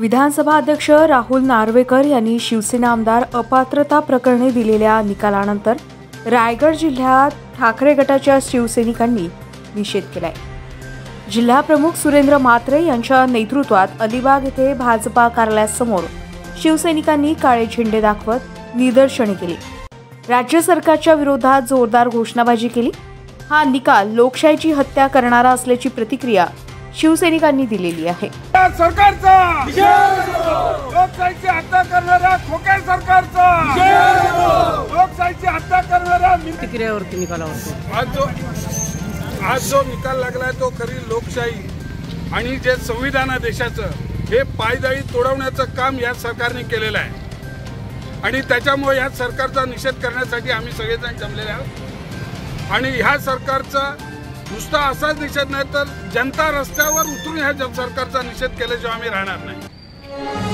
विधानसभा अध्यक्ष राहुल नार्वेकर यांनी शिवसेना आमदार अपात्रता प्रकरणी दिलेल्या निकालानंतर रायगड जिल्ह्यात ठाकरे गटाच्या शिवसैनिकांनी निषेध केलाय। जिल्हा प्रमुख सुरेंद्र म्हात्रे यांच्या नेतृत्वात अलिबाग येथे भाजपा कार्यालयासमोर शिवसैनिकांनी काळे झेंडे दाखवत निदर्शने केली। राज्य सरकारच्या विरोधात जोरदार घोषणाबाजी केली। हा निकाल लोकशाहीची हत्या करणारा असल्याची प्रतिक्रिया शिवसैनिकांनी दिलेली आहे। सरकारचा लोकशाहीची हत्या करणाऱ्या खोक्या सरकारचा लोकशाहीची हत्या करणाऱ्या प्रतिक्रियावरती निकालावरती आज जो निकाल लागलाय तो खरी लोकशाही आणि जे संविधान देशाचं हे पायदळी तोडवण्याचं काम या सरकारने केलेलं आहे आणि त्याच्यामुळे या सरकारचा निषेध करण्यासाठी आम्ही सगळेजण जमलेले आहोत। आणि ह्या सरकारचा नुसता असाच निषेध नाही तर जनता रस्त्यावर उतरून ह्या सरकारचा निषेध केल्याशिवाय आम्ही राहणार नाही।